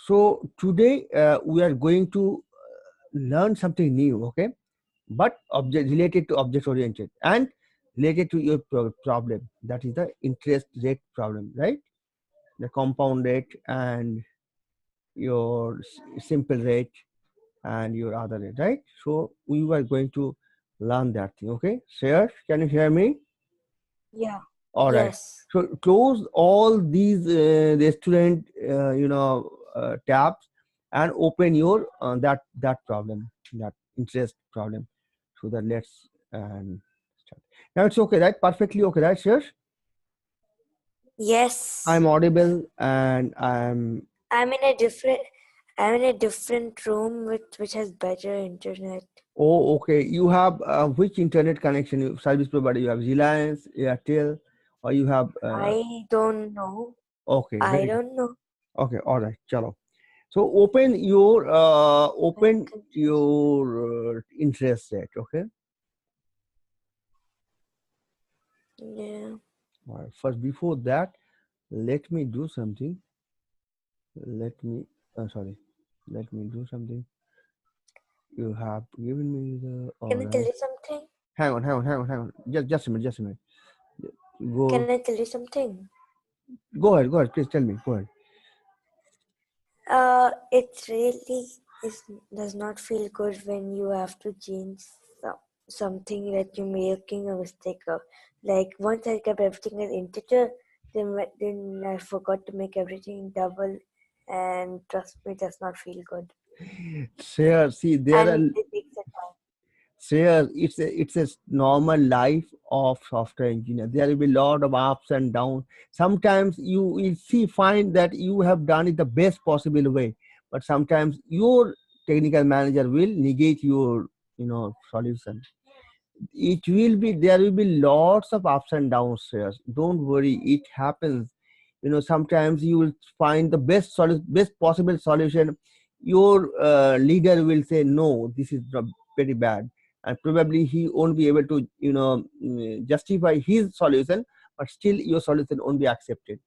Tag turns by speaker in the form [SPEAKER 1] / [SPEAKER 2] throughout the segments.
[SPEAKER 1] So today we are going to learn something new, okay? But object related to object oriented and related to your problem. That is the interest rate problem, right? The compound rate and your simple rate and your other rate, right? So we were going to learn that thing, okay? Sir, can you hear me?
[SPEAKER 2] Yeah.
[SPEAKER 1] All right.
[SPEAKER 2] Yes.
[SPEAKER 1] So close all these restaurant, tabs, and open your that problem, that interest problem. So that let's start. Now it's okay, right? Perfectly okay, right, sir?
[SPEAKER 2] Yes.
[SPEAKER 1] I'm audible and I'm.
[SPEAKER 2] I'm in a different I'm in a different room which has better internet.
[SPEAKER 1] Oh, okay. You have which internet connection service provider? You have Reliance, Airtel, or you have.
[SPEAKER 2] I don't know.
[SPEAKER 1] Okay,
[SPEAKER 2] I
[SPEAKER 1] very good.
[SPEAKER 2] don't know.
[SPEAKER 1] Okay, all right. Chalo. So open
[SPEAKER 2] I'm confused.
[SPEAKER 1] your interest rate. Okay.
[SPEAKER 2] Yeah.
[SPEAKER 1] All right. First, before that, let me do something. Let me. Sorry. Let me do something. You have given me the. All
[SPEAKER 2] Can I tell
[SPEAKER 1] right.
[SPEAKER 2] you something?
[SPEAKER 1] Hang on. Just a minute. Just a minute.
[SPEAKER 2] Can
[SPEAKER 1] Go.
[SPEAKER 2] I tell you something?
[SPEAKER 1] Go ahead. Go ahead. Please tell me. Go ahead.
[SPEAKER 2] It really is does not feel good when you have to change something that you're making a mistake of. Like once I kept everything as integer, then I forgot to make everything double, and trust me, it does not feel good.
[SPEAKER 1] Sir, see, there are.
[SPEAKER 2] And it takes a time.
[SPEAKER 1] Sir, it's a normal life of software engineer. There will be a lot of ups and downs. Sometimes you will find that you have done it the best possible way, but sometimes your technical manager will negate your solution. It will be there will be lots of ups and downs, sir. Don't worry, it happens. Sometimes you will find the best possible solution. Your leader will say no, this is very bad, and probably he won't be able to justify his solution, but still your solution won't be accepted.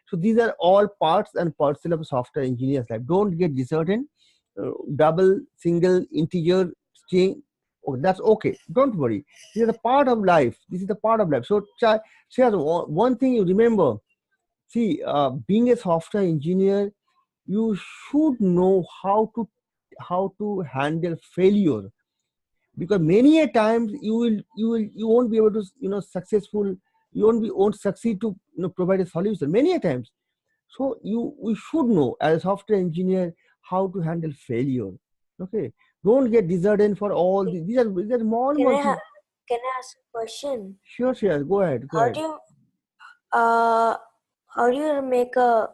[SPEAKER 1] So these are all parts and parcel of a software engineer's life. Don't get disheartened. Double, single, integer, string, oh, that's okay, don't worry. This is a part of life. This is the part of life. So Shaz, one thing you remember. See, being a software engineer, you should know how to handle failure, because many a times you won't be able to successful. You won't succeed to provide a solution many a times. So we should know as a software engineer how to handle failure. Okay, don't get disheartened for all
[SPEAKER 2] Okay.
[SPEAKER 1] these are small
[SPEAKER 2] Can
[SPEAKER 1] small
[SPEAKER 2] I
[SPEAKER 1] things.
[SPEAKER 2] can I ask a question?
[SPEAKER 1] Sure, go ahead, go
[SPEAKER 2] How
[SPEAKER 1] ahead.
[SPEAKER 2] do you uh how do you make a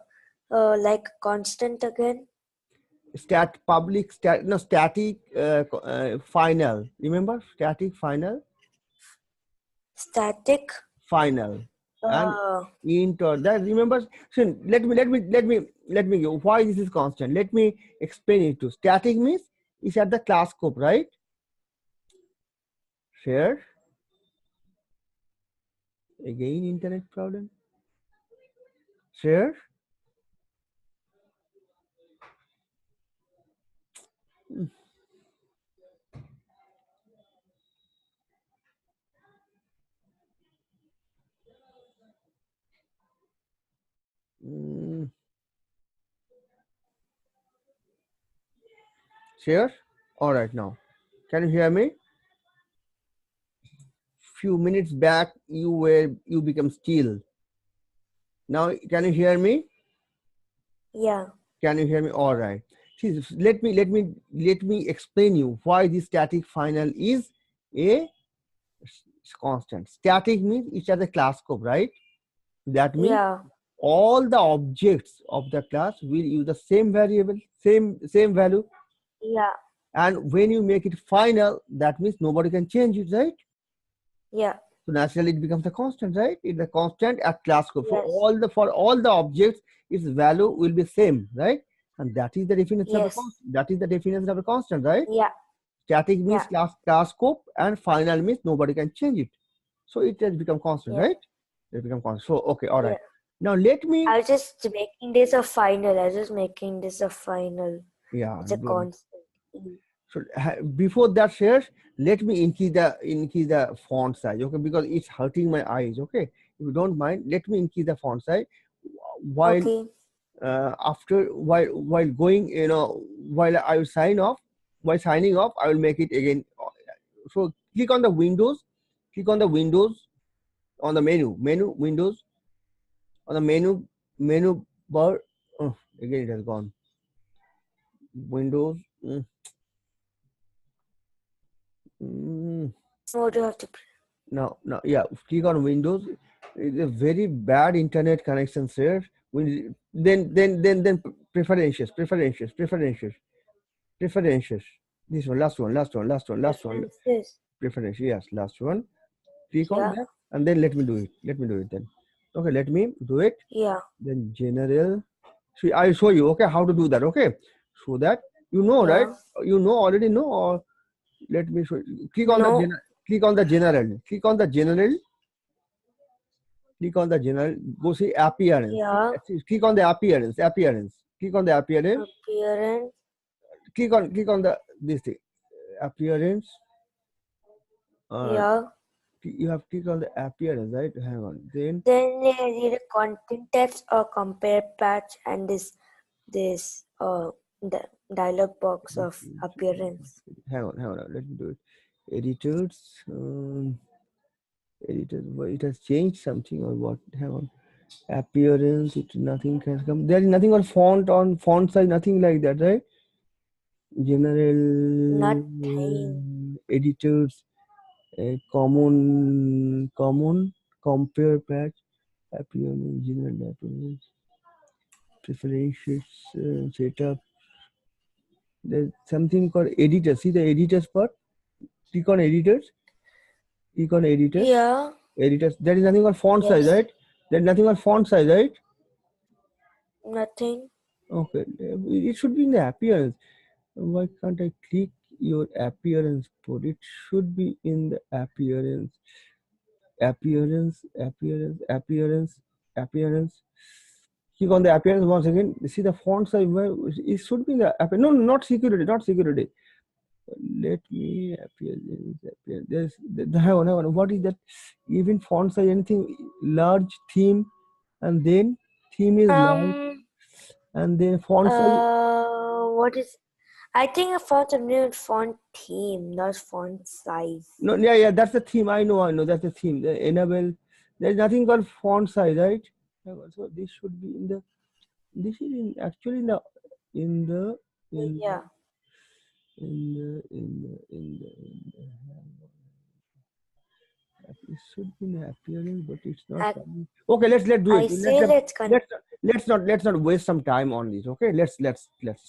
[SPEAKER 2] like constant again?
[SPEAKER 1] Static final. Remember static
[SPEAKER 2] Static.
[SPEAKER 1] final and
[SPEAKER 2] Uh,
[SPEAKER 1] int or that, remember. So let me go why this is constant. Let me explain it to. Static means it's at the class scope, right? Share again internet problem. Share. Mm, share. All right, now can you hear me? Few minutes back you become still. Now can you hear me?
[SPEAKER 2] yeah.
[SPEAKER 1] Can you hear me? All right. See, let me explain you why this static final is a constant. Static means it's at the class scope, right? That means
[SPEAKER 2] Yeah.
[SPEAKER 1] all the objects of the class will use the same variable, same value.
[SPEAKER 2] Yeah.
[SPEAKER 1] And when you make it final, that means nobody can change it, right?
[SPEAKER 2] Yeah.
[SPEAKER 1] So naturally it becomes a constant, right? It's a constant at class scope. So
[SPEAKER 2] Yes.
[SPEAKER 1] for all the objects, its value will be same, right? And that is the definition of a
[SPEAKER 2] Yes.
[SPEAKER 1] constant. That is the definition of a constant, right?
[SPEAKER 2] Yeah.
[SPEAKER 1] Static means
[SPEAKER 2] Yeah.
[SPEAKER 1] class scope, and final means nobody can change it. So it has become constant,
[SPEAKER 2] Yeah.
[SPEAKER 1] right? It become constant. So okay, all
[SPEAKER 2] Yeah.
[SPEAKER 1] right. Now let me,
[SPEAKER 2] I was just making this a final. I was just making this a final.
[SPEAKER 1] yeah,
[SPEAKER 2] It's a
[SPEAKER 1] good.
[SPEAKER 2] constant. E.
[SPEAKER 1] So before that shares, let me increase the font size, okay? Because it's hurting my eyes, okay? If you don't mind, let me increase the font size while
[SPEAKER 2] Okay.
[SPEAKER 1] after while going, while I will sign off. While signing off, I will make it again. So click on the Windows, click on the Windows on the menu Windows on the menu bar. Oh, again, it has gone. Windows. Mm,
[SPEAKER 2] What do you have to?
[SPEAKER 1] Now, yeah, click on Windows. It's a very bad internet connection, sir. Then preferences. This one, last one.
[SPEAKER 2] Preferences.
[SPEAKER 1] Preferences, yes, last one. Click on
[SPEAKER 2] Yeah.
[SPEAKER 1] that, and then let me do it. Then. Okay, let me do it.
[SPEAKER 2] Yeah.
[SPEAKER 1] Then general. See, I'll show you. Okay, how to do that. Okay, so that you know, right?
[SPEAKER 2] Yeah.
[SPEAKER 1] You know already know, or let me show you.
[SPEAKER 2] No.
[SPEAKER 1] Click on the general. Click on the general. Click on the general. Go see appearance.
[SPEAKER 2] Yeah.
[SPEAKER 1] Click on the appearance. Click on the appearance.
[SPEAKER 2] Appearance.
[SPEAKER 1] Click on the this thing. Appearance. Uh,
[SPEAKER 2] Yeah.
[SPEAKER 1] you have click on the appearance, right? Hang on. Then
[SPEAKER 2] Then I need a content text or compare patch and this the dialog box of appearance.
[SPEAKER 1] hang on. Let me do it. Editors. Editors. It has changed something or what? Hang on. Appearance. It nothing can come. There is nothing on font size. Nothing like that, right? General
[SPEAKER 2] Nothing.
[SPEAKER 1] editors. Common compare patch. Appearance. General appearance. Preferences. Setup. There's something called editors. See the editors part. Click on editors. Click on editors.
[SPEAKER 2] Yeah.
[SPEAKER 1] Editors. There is nothing on font size,
[SPEAKER 2] Yes.
[SPEAKER 1] right? There's nothing on font size, right?
[SPEAKER 2] Nothing.
[SPEAKER 1] Okay. It should be in the appearance. Why can't I click your appearance put? It should be in the appearance. Appearance. Click on the appearance once again. See the font size. It should be in the appearance. No, not security. Let me appear. Hang on. What is that? Even font size, anything large theme, and then theme is large,
[SPEAKER 2] Um.
[SPEAKER 1] and then font size.
[SPEAKER 2] What is? I think a font name font theme, not font size.
[SPEAKER 1] No, yeah. That's the theme. I know. That's the theme. The enable. There's nothing called font size, right? Hang on, so this should be in the. This is actually in the in
[SPEAKER 2] Yeah.
[SPEAKER 1] it should be an appearance, but it's not
[SPEAKER 2] I,
[SPEAKER 1] coming. Okay, let's do
[SPEAKER 2] I
[SPEAKER 1] it.
[SPEAKER 2] say let's con.
[SPEAKER 1] Let's not waste some time on this. Okay, let's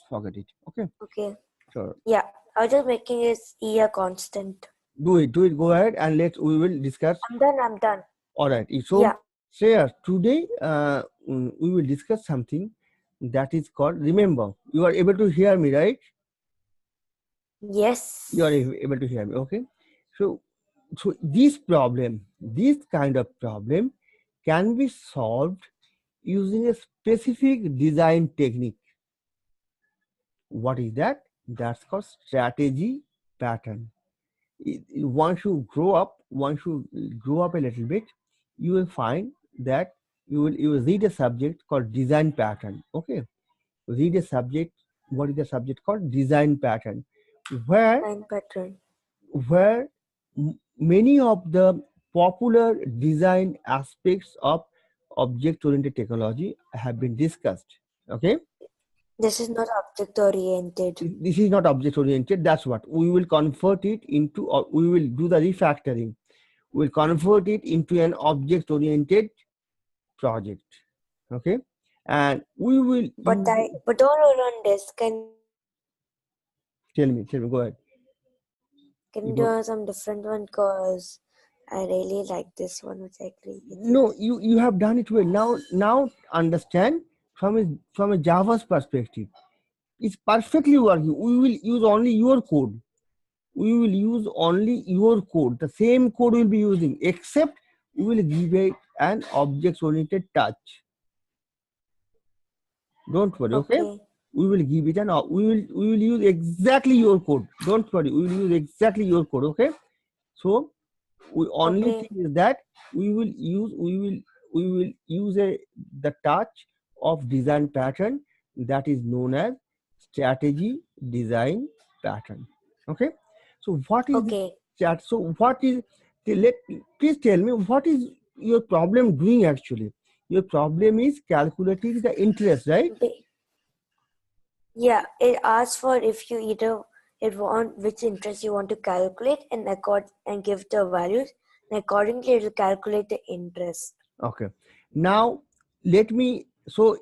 [SPEAKER 1] forget it. Okay,
[SPEAKER 2] Okay.
[SPEAKER 1] sure.
[SPEAKER 2] Yeah. I was just making it a constant.
[SPEAKER 1] Do it. Go ahead, and we will discuss.
[SPEAKER 2] I'm done.
[SPEAKER 1] All right. So,
[SPEAKER 2] Yeah.
[SPEAKER 1] Shreya, today we will discuss something that is called. Remember, you are able to hear me, right?
[SPEAKER 2] Yes.
[SPEAKER 1] You are able to hear me. Okay. So this kind of problem can be solved using a specific design technique. What is that? That's called strategy pattern. Once you grow up a little bit, you will find that you will read a subject called design pattern. Okay, read a subject. What is the subject called? Design pattern, where
[SPEAKER 2] Line pattern.
[SPEAKER 1] where many of the popular design aspects of object-oriented technology have been discussed. Okay,
[SPEAKER 2] This is not object oriented.
[SPEAKER 1] this is not object-oriented. That's what we will convert it into, or we will do the refactoring. We'll convert it into an object-oriented project. Okay, and we will.
[SPEAKER 2] But don't roll on this.
[SPEAKER 1] Tell me. Go ahead.
[SPEAKER 2] Can you do some different one? Cause I really like this one, which I created.
[SPEAKER 1] No, you have done it well. Now understand from a Java's perspective. It's perfectly working. We will use only your code. The same code we'll be using, except we will give it an object-oriented touch. Don't worry, okay?
[SPEAKER 2] Okay.
[SPEAKER 1] We will give it an we will use exactly your code. Don't worry, we will use exactly your code, okay? So we only
[SPEAKER 2] Okay.
[SPEAKER 1] thing is that we will use the touch of design pattern that is known as strategy design pattern. Okay, so what is this
[SPEAKER 2] Okay.
[SPEAKER 1] chat? So what is let please tell me what is your problem doing actually? Your problem is calculating the interest, right?
[SPEAKER 2] Ba- Yeah, it asks for if you either it want which interest you want to calculate and give the values, and accordingly it will calculate the interest.
[SPEAKER 1] Okay. Now let me so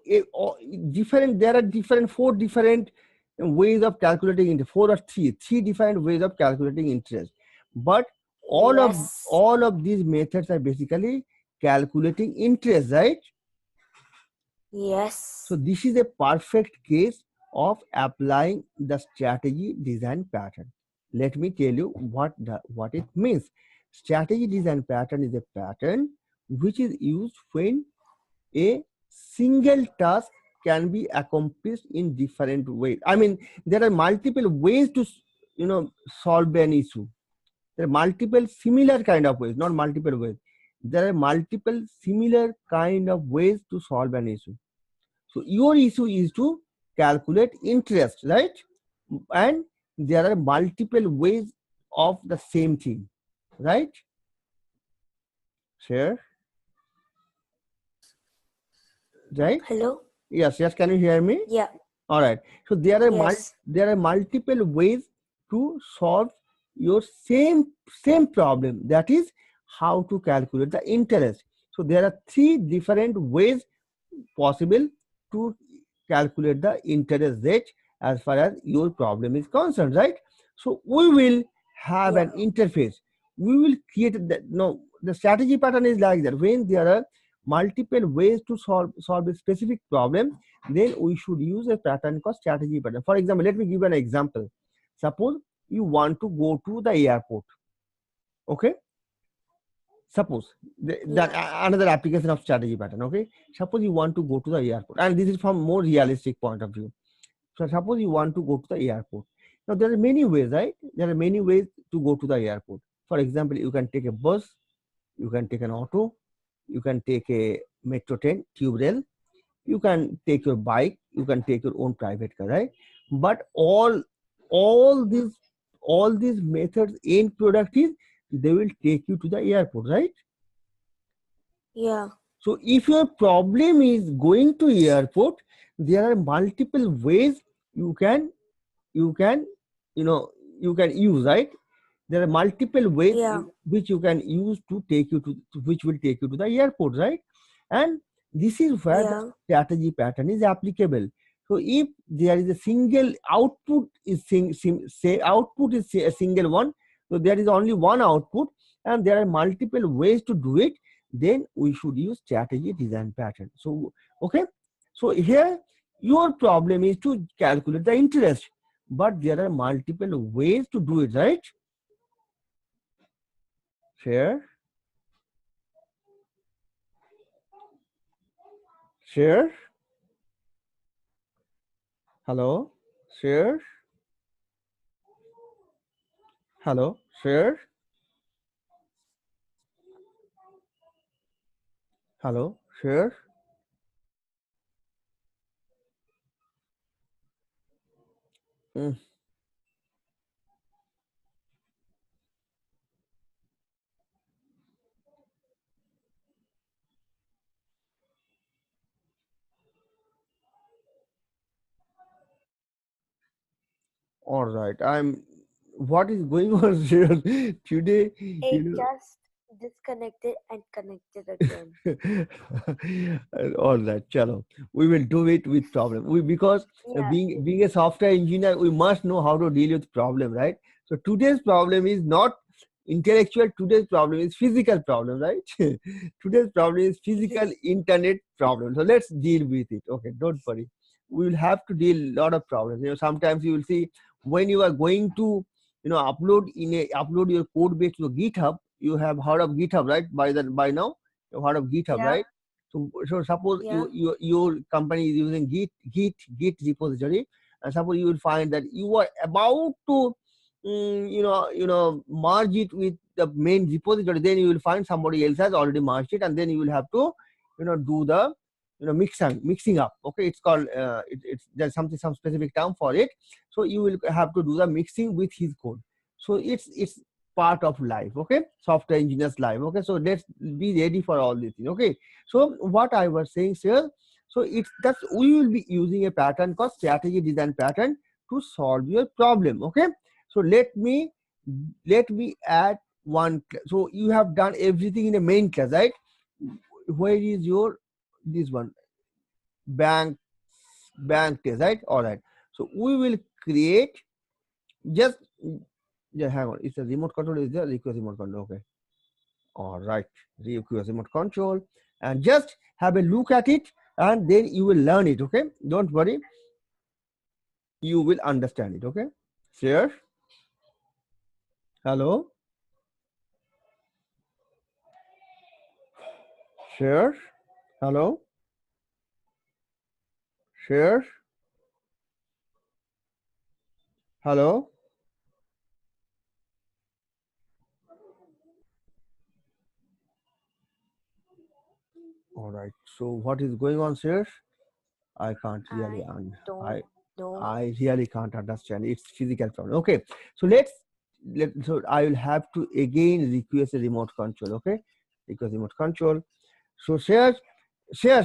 [SPEAKER 1] different there are different four different ways of calculating interest, four or three different ways of calculating interest. But all of
[SPEAKER 2] Yes.
[SPEAKER 1] all of these methods are basically calculating interest, right? So
[SPEAKER 2] Yes.
[SPEAKER 1] this is a perfect case of applying the strategy design pattern. Let me tell you what it means. Strategy design pattern is a pattern which is used when a single task can be accomplished in different ways. I mean, there are multiple ways to solve an issue. There are multiple similar kind of ways, not multiple ways. There are multiple similar kind of ways to solve an issue. So your issue is to calculate interest, right? And there are multiple ways of the same thing, right? Sure, right?
[SPEAKER 2] Hello?
[SPEAKER 1] Yes, yes. Can you hear me?
[SPEAKER 2] Yeah.
[SPEAKER 1] All right. So
[SPEAKER 2] Yes.
[SPEAKER 1] there are multiple ways to solve your same problem. That is how to calculate the interest. So there are three different ways possible to calculate the interest rate as far as your problem is concerned, right? So we will have
[SPEAKER 2] Yeah.
[SPEAKER 1] an interface. We will create the no the strategy pattern is like that. When there are multiple ways to solve a specific problem, then we should use a pattern called strategy pattern. For example, let me give an example. Suppose you want to go to the airport. Okay, suppose
[SPEAKER 2] Yeah.
[SPEAKER 1] another application of strategy pattern. Okay, suppose you want to go to the airport, and this is from more realistic point of view. So suppose you want to go to the airport. Now there are many ways, right? There are many ways to go to the airport. For example, you can take a bus, you can take an auto, you can take a metro train, tube rail, you can take your bike, you can take your own private car, right? But all these all these methods end product is they will take you to the airport, right?
[SPEAKER 2] Yeah.
[SPEAKER 1] So if your problem is going to airport, there are multiple ways you can you can you know you can use, right? There are multiple ways
[SPEAKER 2] Yeah.
[SPEAKER 1] which you can use to take you to which will take you to the airport, right? And this is where the
[SPEAKER 2] Yeah.
[SPEAKER 1] strategy pattern is applicable. So if there is a single output is say output is a single one, so there is only one output and there are multiple ways to do it, then we should use strategy design pattern. So okay, so here your problem is to calculate the interest, but there are multiple ways to do it, right? Share, share, hello, share, hello, share, hello, share. Mm, all right, I'm. What is going on here today?
[SPEAKER 2] It
[SPEAKER 1] You
[SPEAKER 2] just disconnected and connected again.
[SPEAKER 1] all right, chalo. We will do it with problem. We because
[SPEAKER 2] Yeah.
[SPEAKER 1] being a software engineer, we must know how to deal with problem, right? So today's problem is not intellectual. Today's problem is physical problem, right? Today's problem is physical internet problem. So let's deal with it. Okay, don't worry. We will have to deal a lot of problems. Sometimes you will see when you are going to upload your code base to GitHub. You have heard of GitHub, right? By now, you've heard of GitHub,
[SPEAKER 2] Yeah.
[SPEAKER 1] right? So suppose
[SPEAKER 2] Yeah.
[SPEAKER 1] your company is using Git repository, and suppose you will find that you are about to merge it with the main repository. Then you will find somebody else has already merged it, and then you will have to do the mixing up. Okay, it's called it's there's some specific term for it. So you will have to do the mixing with his code. So it's part of life. Okay, software engineers life. Okay, so let's be ready for all these things. Okay, so what I was saying, sir, so it's that's we will be using a pattern called strategy design pattern to solve your problem. Okay, so let me add one. So you have done everything in a main class, right? Where is your this one bank test, right? All right. So we will create just yeah. Hang on. It's a remote control. Is the request remote control? Okay. All right. Request remote control, and just have a look at it, and then you will learn it. Okay. Don't worry. You will understand it. Okay. Share. Hello. Share. Hello. Share. Hello. All right. So what is going on, sir? I can't really
[SPEAKER 2] I don't
[SPEAKER 1] I
[SPEAKER 2] know.
[SPEAKER 1] I really can't understand. It's physical problem. Okay. So so I will have to again request a remote control. Okay. Request remote control. So shares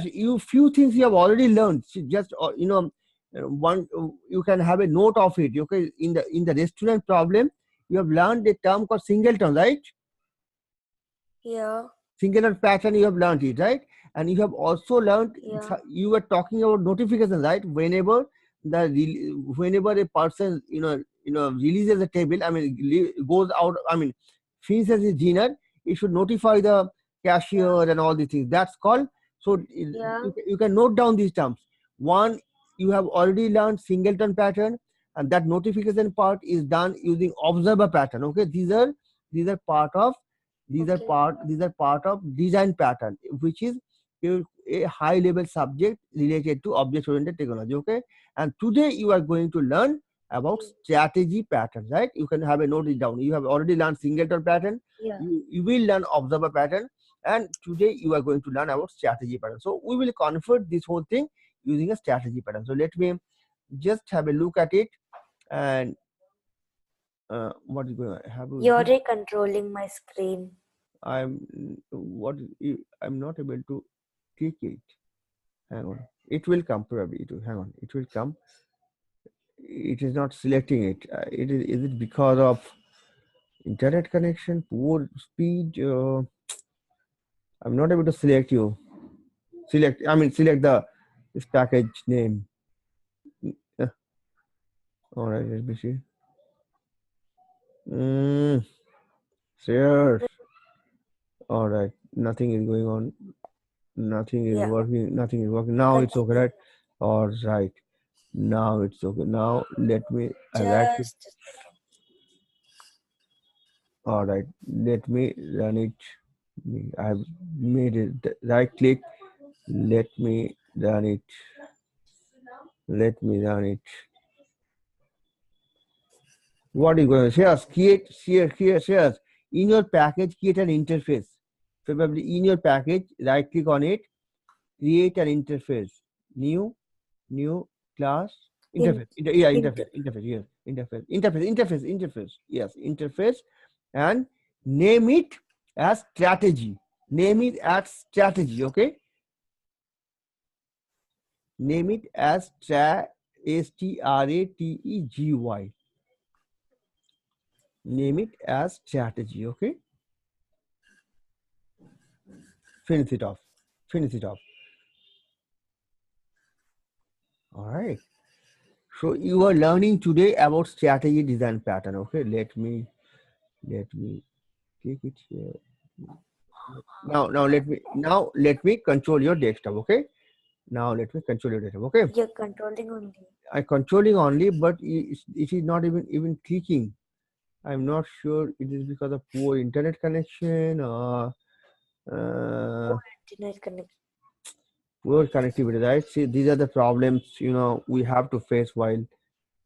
[SPEAKER 1] you few things you have already learned. So just one you can have a note of it. Okay. In the restaurant problem, you have learned a term called singleton, right?
[SPEAKER 2] Yeah.
[SPEAKER 1] Singleton pattern, you have learned it, right? And you have also learned,
[SPEAKER 2] Yeah.
[SPEAKER 1] you were talking about notification, right? Whenever a person releases a table, I mean goes out, I mean finishes his dinner, it should notify the
[SPEAKER 2] Yeah.
[SPEAKER 1] cashier and all these things. That's called. So
[SPEAKER 2] Yeah.
[SPEAKER 1] you can note down these terms. One, you have already learned singleton pattern, and that notification part is done using observer pattern. Okay, these are part of
[SPEAKER 2] Okay.
[SPEAKER 1] these are part of design pattern, which is a high level subject related to object oriented technology. Okay, and today you are going to learn about
[SPEAKER 2] Okay.
[SPEAKER 1] strategy pattern, right? You can have a note it down. You have already learned singleton pattern,
[SPEAKER 2] Yeah.
[SPEAKER 1] you will learn observer pattern, and today you are going to learn about strategy pattern. So we will convert this whole thing using a strategy pattern. So let me just have a look at it. And what is going to happen?
[SPEAKER 2] You're controlling my screen.
[SPEAKER 1] I'm not able to click it. Hang on. It will come probably. Hang on. It will come. It is not selecting it. Is it because of internet connection, poor speed? I'm not able to select you. Select the this package name. Uh, all right. Let me see. Mm, sure. All right. Nothing is going on. Nothing is
[SPEAKER 2] Yeah.
[SPEAKER 1] working. Nothing is working. Now it's okay,
[SPEAKER 2] Continue.
[SPEAKER 1] right? All right. Now it's okay. Now let me right click.
[SPEAKER 2] Just a second.
[SPEAKER 1] All right. Let me run it. I've made it right click. Let me run it. Let me run it. What is going to shares? Shares. In your package, create an interface. Probably in your package, right click on it, create an interface. New class interface.
[SPEAKER 2] Hint.
[SPEAKER 1] Yeah,
[SPEAKER 2] Hint.
[SPEAKER 1] interface. Yes, interface. Yes, interface, and name it as strategy. Name it as strategy. Okay, name it as STRATEGY. Name it as strategy. Okay, finish it off. Finish it off. All right. So you are learning today about strategy design pattern. Okay, let me click it here. Now let me control your desktop. Okay, now let me control your desktop. Okay,
[SPEAKER 2] You're controlling only.
[SPEAKER 1] I controlling only, but it is not even clicking. I'm not sure it is because of poor internet connection or
[SPEAKER 2] Poor internet connection.
[SPEAKER 1] poor connectivity, right? See, these are the problems, we have to face while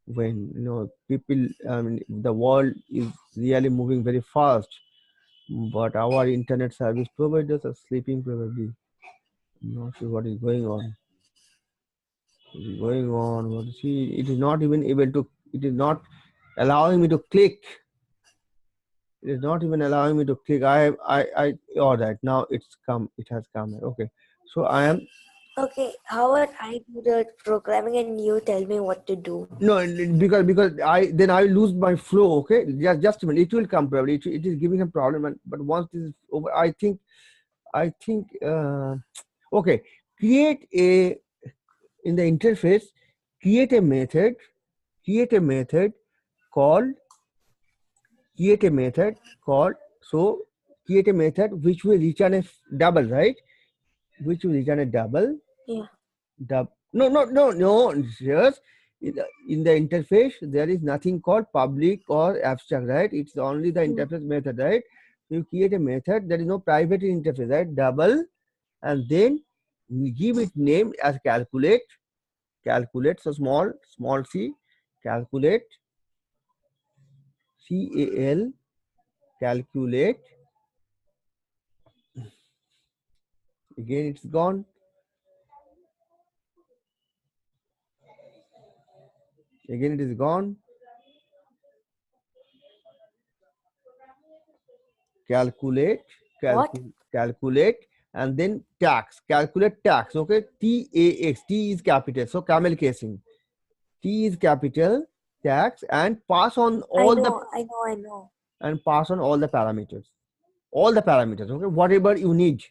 [SPEAKER 1] when people, I mean, the world is really moving very fast, but our internet service providers are sleeping probably. I'm not sure what is going on. What is going on? What is he? It is not even able to. It is not allowing me to click. It is not even allowing me to click. All right. Now it's come. It has come. Okay. So I am.
[SPEAKER 2] Okay, how about I do the programming and you tell me what to do?
[SPEAKER 1] No, because I lose my flow. Okay, just a minute. It will come probably. It is giving a problem, but once this is over, I think. Okay, create a in the interface. Create a method. Create a method called. Create a method called. So create a method which will return a double, right? Which will return a double.
[SPEAKER 2] Yeah.
[SPEAKER 1] No. Just in the interface, there is nothing called public or abstract, right? It's only the interface method, right? You create a method, there is no private interface, right? Double, and then give it name as calculate. Calculate, so small c, calculate, CAL, calculate. Again, it's gone. Again, it is gone. Calculate, calculate, and then tax. Calculate tax. Okay, TAX. T is capital, so camel casing. T is capital, tax, and pass on all
[SPEAKER 2] I know.
[SPEAKER 1] and pass on all the parameters. All the parameters. Okay, whatever you need.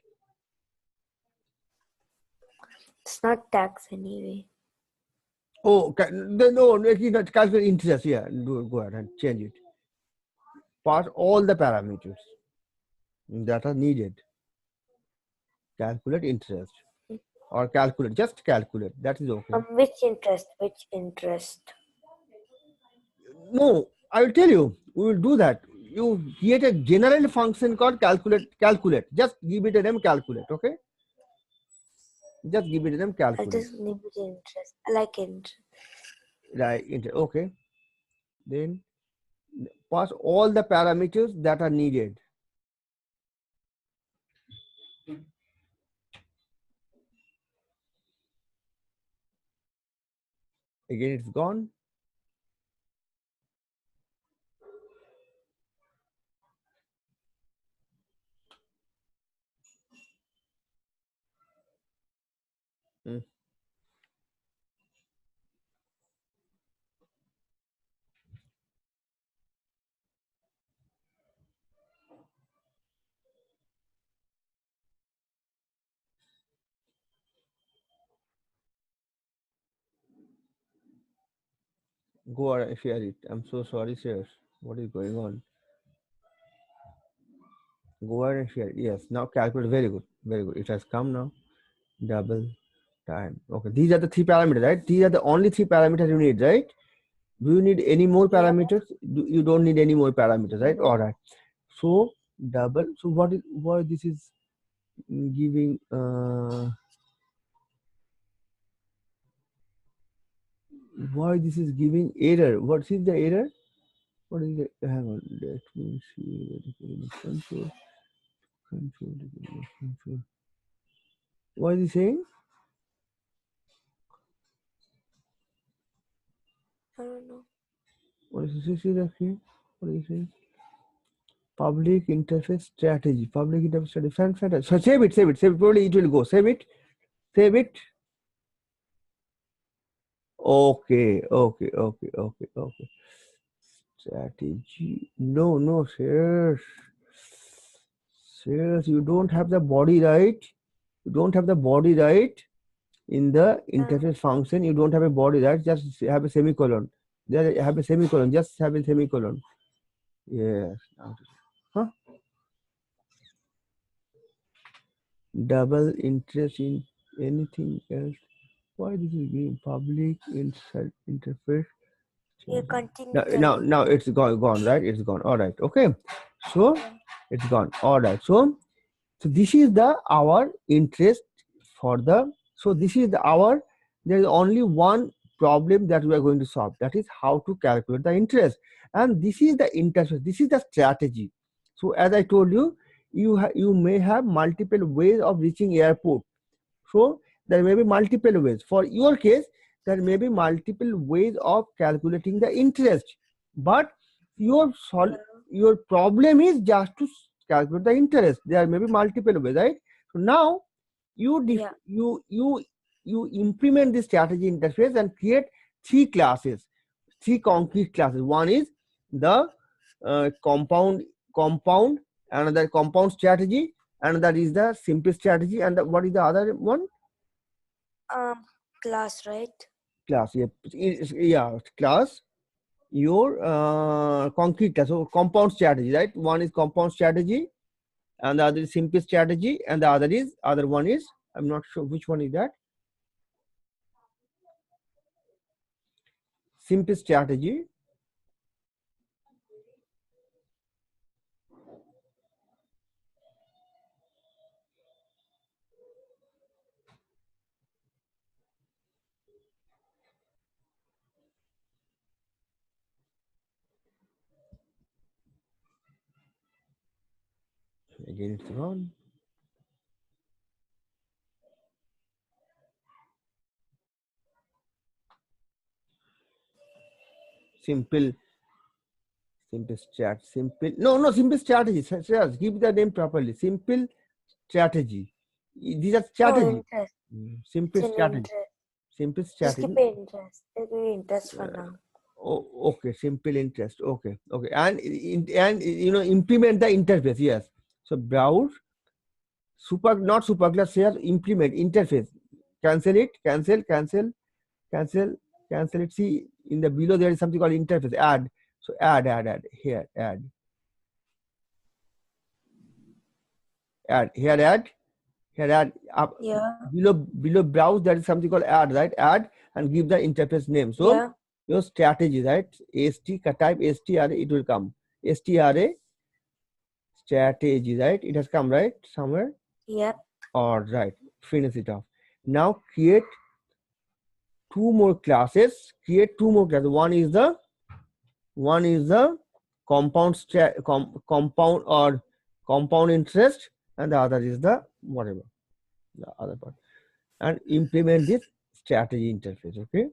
[SPEAKER 2] It's not tax anyway.
[SPEAKER 1] Oh, no, it's not calculate interest. Yeah, go ahead and change it. Pass all the parameters that are needed. Calculate interest or calculate, just calculate. That is okay.
[SPEAKER 2] Which interest? Which interest?
[SPEAKER 1] No, I will tell you. We will do that. You create a general function called calculate. Calculate. Just give it a name. Calculate. Okay. Just give it a name. Calculate.
[SPEAKER 2] I just need the interest. I like interest.
[SPEAKER 1] Right. Okay. Then pass all the parameters that are needed. Again, it's gone. Go ahead and share it. I'm so sorry, sir. What is going on? Go ahead and share it. Yes. Now calculate. Very good. Very good. It has come now. Double time. Okay. These are the three parameters, right? These are the only three parameters you need, right? Do you need any more parameters? You don't need any more parameters, right? All right. So double. So why this is giving why this is giving error? What is the error? What is it? Hang on. Let me see. Control. What is he saying?
[SPEAKER 2] I don't know.
[SPEAKER 1] What is this? What is he saying? Public interface strategy. Public interface strategy. Fantastic. So save it. Probably it will go. Save it. Okay. Strategy. No, sir. You don't have the body right. In the interface function. You don't have a body right. Just have a semicolon. There have a semicolon. Just have a semicolon. Yes. Huh? Double interest in anything else. Why this is being public interface?
[SPEAKER 2] You continue.
[SPEAKER 1] Now it's gone, right? It's gone. All right. Okay. So it's gone. All right. So this is our interest for the So this is there is only one problem that we are going to solve, that is how to calculate the interest. And this is the interest, this is the strategy. So as I told you, you may have multiple ways of reaching airport. So there may be multiple ways. For your case, there may be multiple ways of calculating the interest, but your your problem is just to calculate the interest. There may be multiple ways, right? So now you
[SPEAKER 2] Yeah.
[SPEAKER 1] you implement this strategy interface and create three classes, three concrete classes. One is the compound, another compound strategy, another is the simple strategy, and what is the other one?
[SPEAKER 2] Class, right?
[SPEAKER 1] Class. Yeah, class. Your concrete class. So compound strategy, right? One is compound strategy, and the other is simple strategy, and the other one is, I'm not sure which one is that. Simple strategy. Again, it's wrong. Simple simple strategy. Give the name properly. Simple strategy. These are
[SPEAKER 2] No,
[SPEAKER 1] strategy.
[SPEAKER 2] interest.
[SPEAKER 1] Simple
[SPEAKER 2] It's an
[SPEAKER 1] strategy.
[SPEAKER 2] interest.
[SPEAKER 1] Simple
[SPEAKER 2] Just keep
[SPEAKER 1] strategy.
[SPEAKER 2] it interest. Let's give interest for now.
[SPEAKER 1] Oh, okay. Simple interest. Okay. And implement the interface. Yes. So browse not super class here. Implement interface. Cancel it. Cancel. Cancel it. See in the below there is something called interface. Add. So add here. Add here add up.
[SPEAKER 2] Yeah.
[SPEAKER 1] Below browse there is something called add, right? Add and give the interface name. So
[SPEAKER 2] Yeah.
[SPEAKER 1] your strategy, right? Type STRA, it will come. STRA strategy, right? It has come, right? Somewhere.
[SPEAKER 2] Yep.
[SPEAKER 1] All right. Finish it off. Now create two more classes. One is the compound or compound interest, and the other is the whatever the other part. And implement this strategy interface. Okay.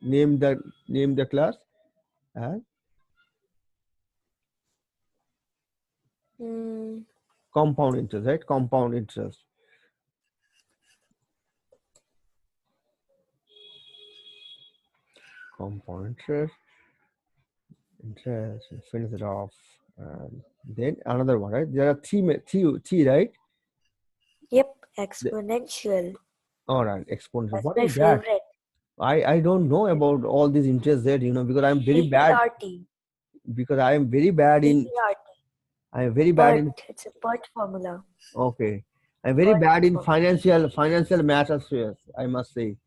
[SPEAKER 1] Name the class as compound interest, right? Compound interest. Compound interest. Finish it off. And then another one, right? There are three, right?
[SPEAKER 2] Yep. Exponential.
[SPEAKER 1] All right. Exponential.
[SPEAKER 2] That's
[SPEAKER 1] What
[SPEAKER 2] my
[SPEAKER 1] is that?
[SPEAKER 2] favorite.
[SPEAKER 1] I don't know about all these interests there, because I'm very bad.
[SPEAKER 2] CPRT.
[SPEAKER 1] Because I am very bad in.
[SPEAKER 2] CPRT.
[SPEAKER 1] I am very bad in.
[SPEAKER 2] It's a PERT formula.
[SPEAKER 1] Okay. I'm very bad in financial matters. Yes, I must say.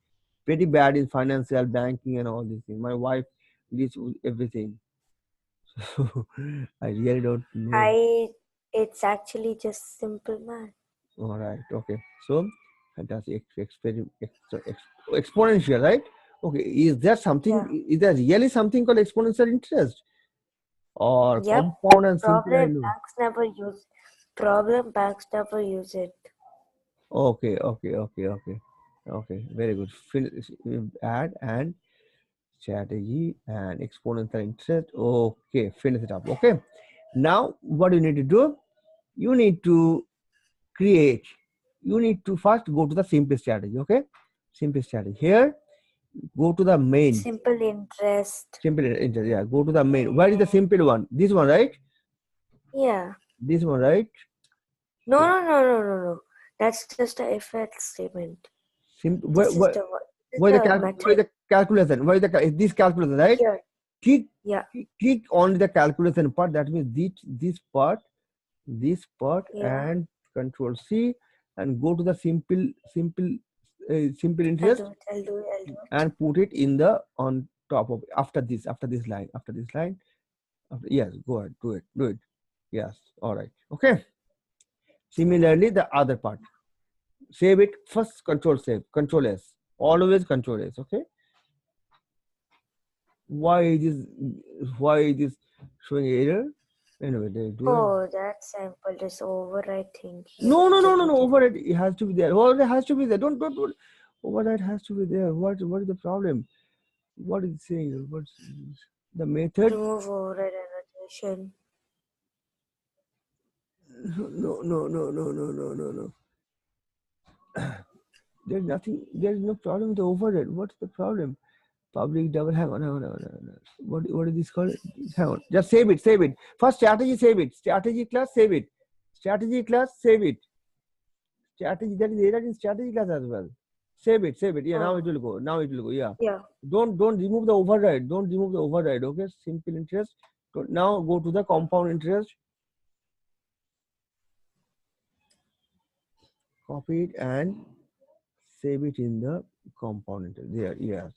[SPEAKER 1] Pretty bad in financial banking and all these things. My wife deals with everything. So I really don't know.
[SPEAKER 2] It's actually just simple math.
[SPEAKER 1] All right. Okay. So fantastic. Exponential, right? Okay. Is there something?
[SPEAKER 2] Yeah.
[SPEAKER 1] Is there really something called exponential interest or
[SPEAKER 2] Yep.
[SPEAKER 1] compound and simple? I know.
[SPEAKER 2] Banks never use it.
[SPEAKER 1] Okay. Very good. Add and strategy and exponential interest. Okay. Finish it up. Okay. Now what you need to do? You need to first go to the simple strategy. Okay. Simple strategy. Here, go to the main.
[SPEAKER 2] Simple interest.
[SPEAKER 1] Yeah, go to the main. Where is the simple one? This one, right?
[SPEAKER 2] Yeah.
[SPEAKER 1] This one, right?
[SPEAKER 2] No. That's just a if else statement.
[SPEAKER 1] Where is the calculation? Where is this calculation, right?
[SPEAKER 2] Here.
[SPEAKER 1] Click on the calculation part. That means this part,
[SPEAKER 2] Yeah.
[SPEAKER 1] and Control C, and go to the simple interest.
[SPEAKER 2] I'll do it.
[SPEAKER 1] And put it in the on top of after this line. Yes, go ahead, do it. Yes. All right. Okay. Similarly, the other part. Save it first. Control save. Control S. Always Control S. Okay. Why it is? Why it is showing error? Anyway, they do it.
[SPEAKER 2] Oh, that's simple. Just override thing. You
[SPEAKER 1] No,
[SPEAKER 2] have
[SPEAKER 1] no,
[SPEAKER 2] to
[SPEAKER 1] no, no, no.
[SPEAKER 2] delete it.
[SPEAKER 1] Override. It has to be there. Override has to be there. Don't. Override has to be there. What is the problem? What is it saying? What's the method?
[SPEAKER 2] Remove override annotation.
[SPEAKER 1] No, no, no, no, no, no, no, no. There's nothing. There's no problem with the override. What's the problem? Public double. Hang on. What is this called? Hang on. Just save it. Save it. First strategy. Save it. Strategy class. Save it. Strategy class. Save it. Strategy. That is error in strategy class as well. Save it. Save it. Yeah. Now
[SPEAKER 2] Oh,
[SPEAKER 1] it will go. Now it will go. Yeah.
[SPEAKER 2] yeah.
[SPEAKER 1] Don't remove the override. Don't remove the override. Okay. Simple interest. Now go to the compound interest. Copy it and save it in the compound interest. There. Yes.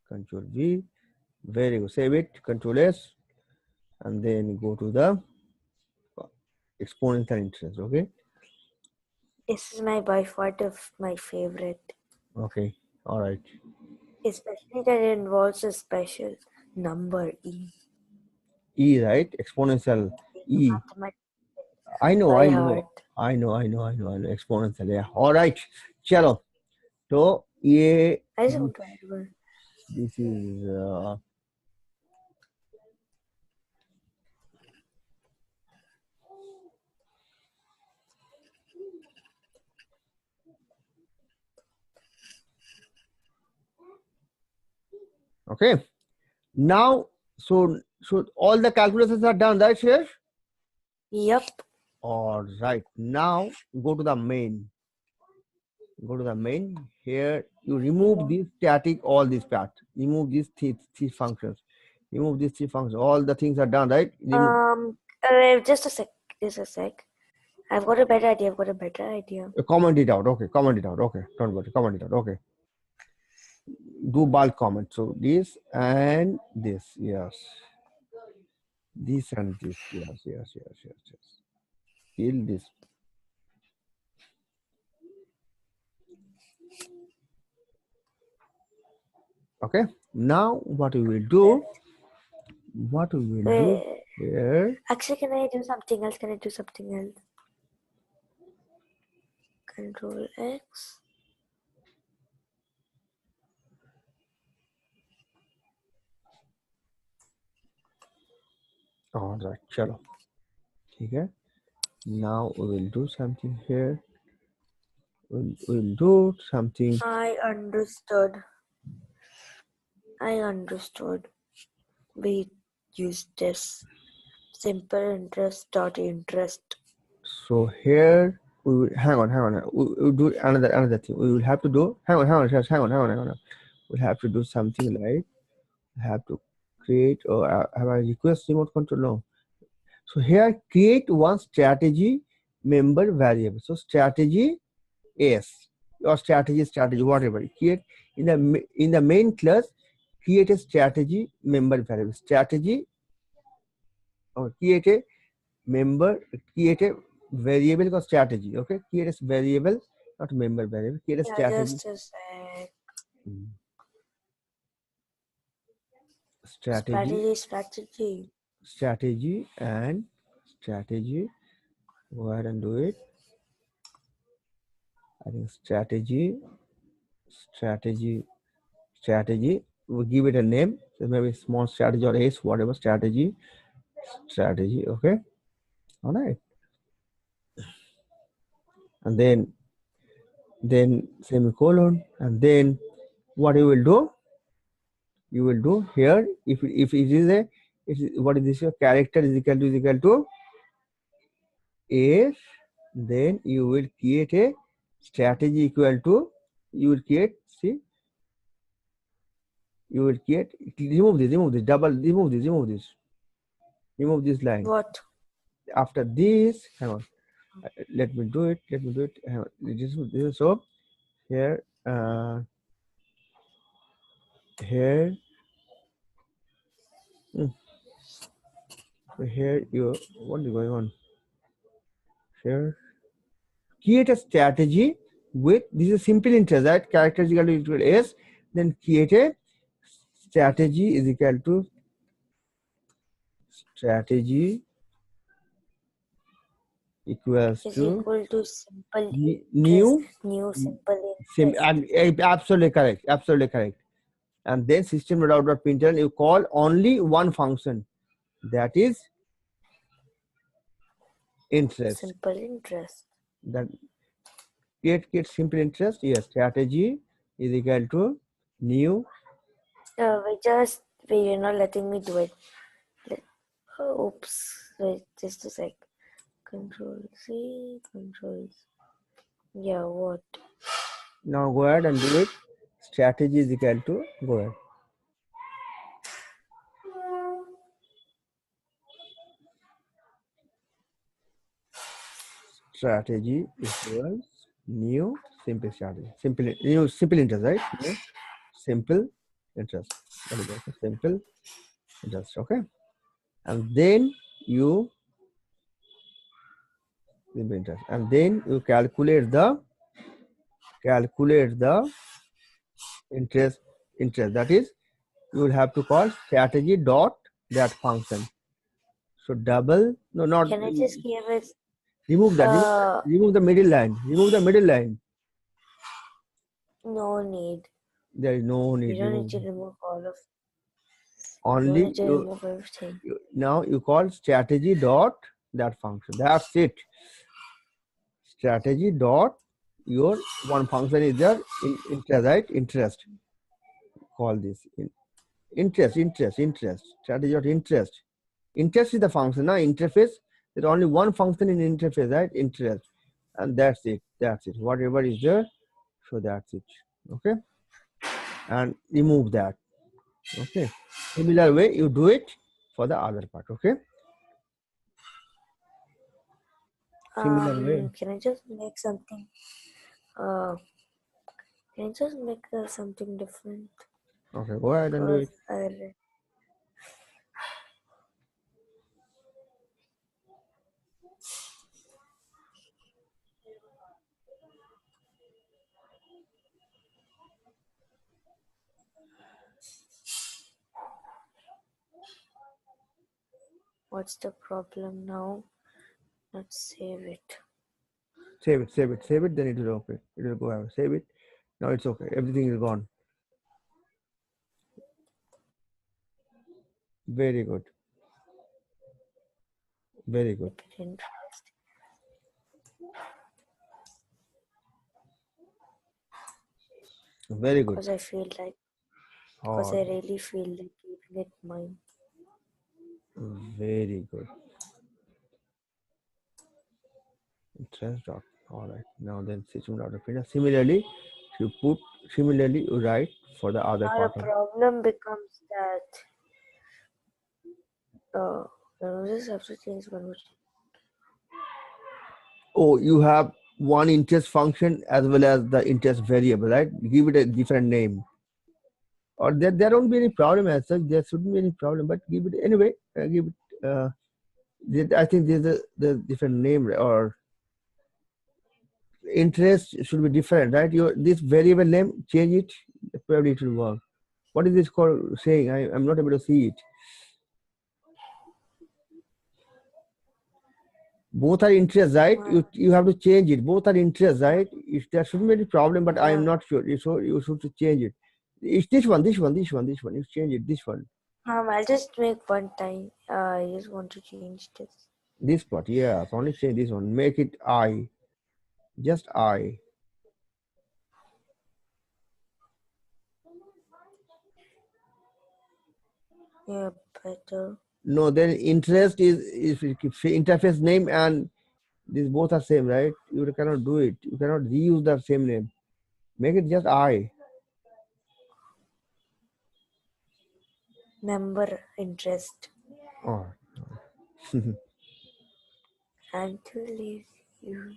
[SPEAKER 1] Control V. Very good. Save it. Control S. And then go to the exponential interest. Okay.
[SPEAKER 2] This is my by far my favorite.
[SPEAKER 1] Okay. All right.
[SPEAKER 2] Especially that it involves a special number E.
[SPEAKER 1] E, right? Exponential E.
[SPEAKER 2] Mathematics
[SPEAKER 1] I know.
[SPEAKER 2] by heart.
[SPEAKER 1] Exponential. Yeah. All right. Chalo. So, ये
[SPEAKER 2] I just want to add one.
[SPEAKER 1] this is okay. Now, so all the calculations are done, right, Shesh?
[SPEAKER 2] Yep.
[SPEAKER 1] All right. Now go to the main. Go to the main. Here you remove this static, all this part. Remove these three functions. Remove these three functions. All the things are done, right? Remove.
[SPEAKER 2] Just a sec. Just a sec. I've got a better idea.
[SPEAKER 1] Comment it out. Okay. Comment it out. Okay. Don't worry. Comment it out. Okay. Do bulk comment. So this and this. Yes. This and this. Yes. Kill this. Okay. Now what we will do? Here?
[SPEAKER 2] Actually, can I do something else? Control X.
[SPEAKER 1] All right. Chalo. Okay. Now we will do something here. We'll do something.
[SPEAKER 2] I understood. We use this simple interest.
[SPEAKER 1] So here we will hang on. We'll do another thing. We will have to do hang on. We'll have to do something like have to create or have a request remote control. No. So here create one strategy member variable. So strategy S or strategy whatever. Create in the main class. Create a strategy member variable. Strategy or create a variable called strategy. Okay, create a variable, not member variable. Create a strategy.
[SPEAKER 2] Just a sec.
[SPEAKER 1] Strategy and strategy. Go ahead and do it. I think strategy. We'll give it a name. So maybe small strategy or S, whatever strategy. Okay. All right. And then semicolon, and then what you will do? You will do here if it is a what is this? Your character is equal to S. Then you will create a strategy equal to. You will create. See. You will create. Remove this. Double. Remove this. Remove this line.
[SPEAKER 2] What?
[SPEAKER 1] After this, hang on. Let me do it. Hang on. This is so. Here. Here. So here you, what is going on here? Create a strategy with, this is simple interest, right? Character is equal to S, then create a strategy is equal to strategy equals
[SPEAKER 2] Is
[SPEAKER 1] to
[SPEAKER 2] equal to simple interest,
[SPEAKER 1] new
[SPEAKER 2] new simple interest.
[SPEAKER 1] absolutely correct, absolutely correct. And then system.out.println, you call only one function, that is interest.
[SPEAKER 2] Simple interest.
[SPEAKER 1] That create simple interest. Yes, strategy is equal to new.
[SPEAKER 2] You're not letting me do it. Let, oops. Wait, just a sec. Control C, control C. Yeah, what?
[SPEAKER 1] Now go ahead and do it. Strategy is equal to, go ahead. Strategy equals new simple strategy. Simple new simple interest, right? New simple interest. That is also simple interest. Okay. And then you simple interest. And then you calculate the interest. That is, you will have to call strategy dot that function. So double, no, not
[SPEAKER 2] Can I just give it?
[SPEAKER 1] remove that. Remove the middle line. Remove the middle line.
[SPEAKER 2] No need.
[SPEAKER 1] There is no need.
[SPEAKER 2] You don't need to remove all of.
[SPEAKER 1] Only
[SPEAKER 2] You need to remove everything.
[SPEAKER 1] Now you call strategy dot that function. That's it. Strategy dot your one function is there in interest, right? Interest. Call this interest. Strategy dot interest. Interest is the function. Now interface. There's only one function in interface, right? Interest, and that's it. That's it. Whatever is there, so that's it. Okay, and remove that. Okay. Similar way you do it for the other part. Okay. Similar way.
[SPEAKER 2] Can I just make something? Can I just make something different?
[SPEAKER 1] Okay, go ahead and do it.
[SPEAKER 2] What's the problem now? Let's save it.
[SPEAKER 1] Save it, then it will okay. It will go out. Save it. Now it's okay. Everything is gone. Very good. Very good. Very good.
[SPEAKER 2] Because I feel like, because I really feel like keeping it mine.
[SPEAKER 1] Very good. Interest dot. All right. Now then system dot println. Similarly, you write for the other
[SPEAKER 2] Now
[SPEAKER 1] part.
[SPEAKER 2] the problem becomes that we just have to change one more.
[SPEAKER 1] Oh, you have one interest function as well as the interest variable, right? Give it a different name. Or there won't be any problem as such. There shouldn't be any problem, but give it anyway. Give it. I think there's the different name, or interest should be different, right? This variable name, change it. Probably it will work. What is this called saying? I'm not able to see it. Both are interest, right? You have to change it. Both are interest, right? There shouldn't be any problem, but I am not sure. So you should change it. It's this one. You change it. This one.
[SPEAKER 2] I'll just make one time. I just want to change this.
[SPEAKER 1] This part, yeah. Only change this one. Make it I. Just I.
[SPEAKER 2] Yeah, better.
[SPEAKER 1] No, then interest is interface name and these both are same, right? You cannot do it. You cannot reuse the same name. Make it just I.
[SPEAKER 2] Member interest.
[SPEAKER 1] Oh.
[SPEAKER 2] And to leave you.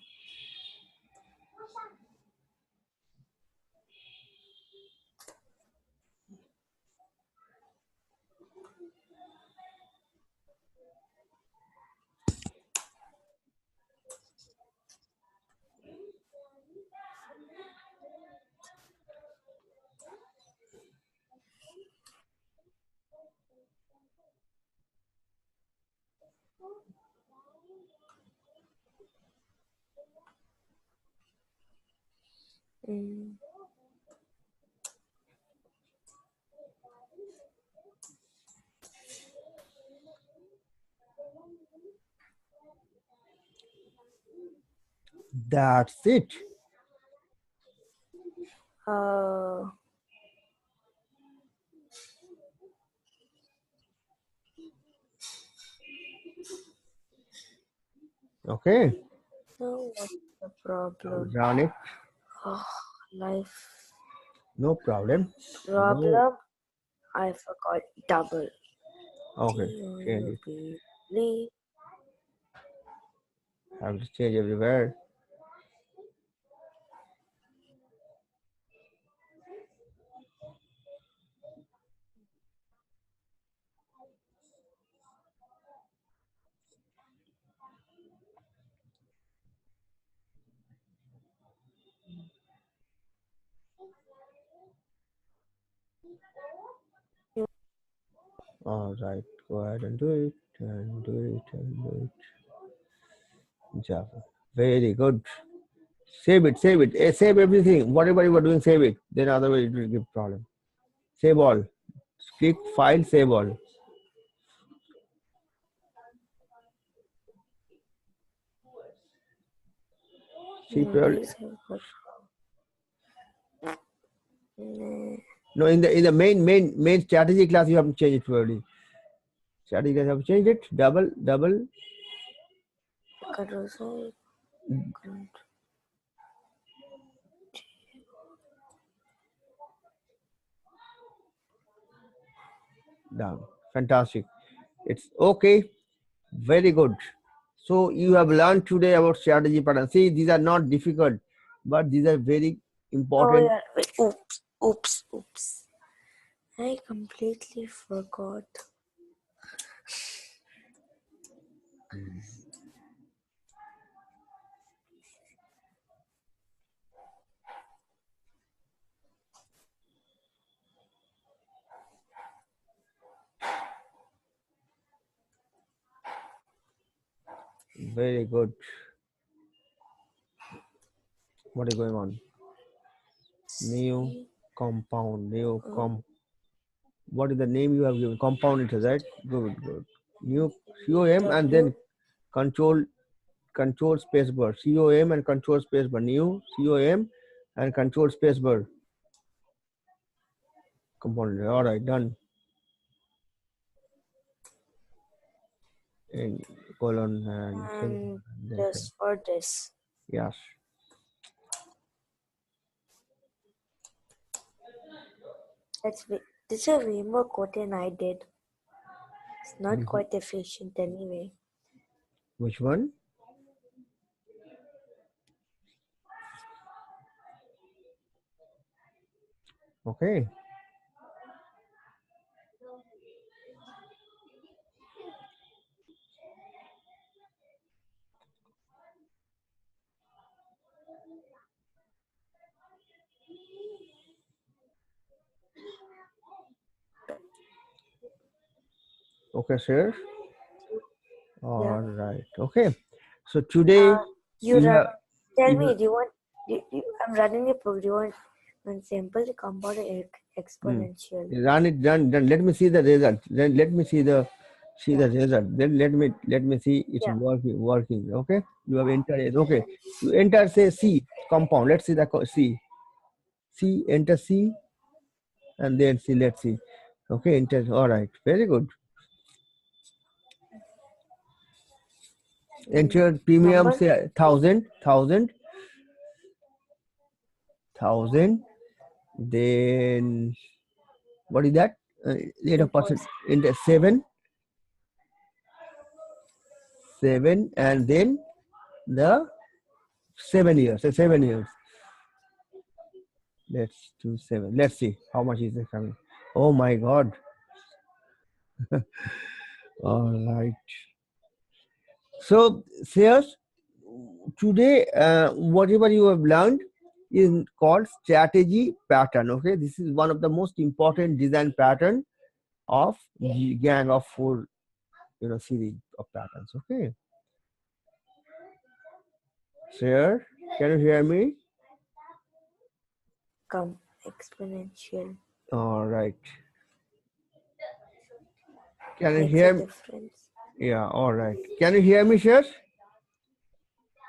[SPEAKER 2] Mm.
[SPEAKER 1] That's it.
[SPEAKER 2] Uh,
[SPEAKER 1] Okay,
[SPEAKER 2] so what's the problem?
[SPEAKER 1] run it.
[SPEAKER 2] Oh, life
[SPEAKER 1] No problem. No.
[SPEAKER 2] problem. I forgot double.
[SPEAKER 1] Okay, change it.
[SPEAKER 2] T-O-U-B-L-E.
[SPEAKER 1] Have to change everywhere. All right, go ahead and do it, and do it, and do it. Java. Very good. Save it, save it. Save everything. Whatever you are doing, save it. Then otherwise it will give problem. Save all. Click file, save all. See,
[SPEAKER 2] No,
[SPEAKER 1] probably,
[SPEAKER 2] these have got. Nah,
[SPEAKER 1] no, in the main strategy class you have to change it probably. Strategy class you have to change it. Double
[SPEAKER 2] carousel. Con-
[SPEAKER 1] down. Fantastic. It's okay. Very good. So you have learned today about strategy pattern. See, these are not difficult, but these are very
[SPEAKER 2] Oh
[SPEAKER 1] important.
[SPEAKER 2] yeah. Wait, oops. I completely forgot.
[SPEAKER 1] Very good. What is going on? New
[SPEAKER 2] See,
[SPEAKER 1] compound. New
[SPEAKER 2] uh,
[SPEAKER 1] com. What is the name you have given? Compound it is, right? Good. New COM and
[SPEAKER 2] W.
[SPEAKER 1] then control space bar. COM and control space bar. New COM and control space bar. Component. All right, done. And colon and
[SPEAKER 2] And
[SPEAKER 1] then
[SPEAKER 2] just for this.
[SPEAKER 1] yes.
[SPEAKER 2] This is way more code than I did. It's not
[SPEAKER 1] Mhm.
[SPEAKER 2] quite efficient anyway.
[SPEAKER 1] Which one? Okay. Okay, sir.
[SPEAKER 2] Yeah.
[SPEAKER 1] All right. Okay. So today
[SPEAKER 2] You
[SPEAKER 1] you
[SPEAKER 2] run.
[SPEAKER 1] have
[SPEAKER 2] Tell
[SPEAKER 1] you
[SPEAKER 2] me,
[SPEAKER 1] have
[SPEAKER 2] do you want? I'm running a program. Do you want one simple compound or
[SPEAKER 1] mm,
[SPEAKER 2] exponential?
[SPEAKER 1] run it done. Let me see the result. Then let me see
[SPEAKER 2] Yeah.
[SPEAKER 1] the result. Then let me see it's
[SPEAKER 2] Yeah.
[SPEAKER 1] working. Okay. You have entered it. Okay. You enter say C compound. Let's see the C. C enter C and then C. Let's see. Okay. Enter. All right. Very good. Enter premium
[SPEAKER 2] Number.
[SPEAKER 1] say thousand. Then what is that? Rate of percent
[SPEAKER 2] Impulse.
[SPEAKER 1] enter seven, and then the 7 years. 7 years. Let's do 7. Let's see how much is it coming. Oh my God. All right. So, Sayers, today, whatever you have learned is called strategy pattern. Okay, this is one of the most important design pattern of gang of 4, series of patterns. Okay, Sayers, can you hear me?
[SPEAKER 2] come exponential.
[SPEAKER 1] All right. Can you
[SPEAKER 2] Makes a
[SPEAKER 1] hear me?
[SPEAKER 2] difference.
[SPEAKER 1] Yeah, all right. Can you hear me, Shesh?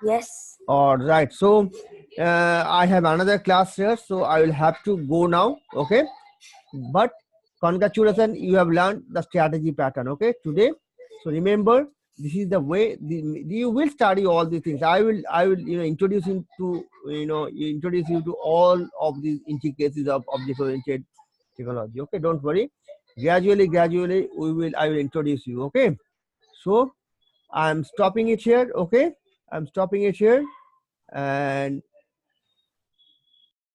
[SPEAKER 2] Yes.
[SPEAKER 1] All right. So I have another class here, so I will have to go now. Okay. But congratulations, you have learned the strategy pattern. Okay, today. So remember, this is the way you will study all these things. I will introduce you to introduce you to all of these intricacies of object oriented technology. Okay, don't worry. Gradually, I will introduce you. Okay. So I'm stopping it here. Okay, I'm stopping it here, and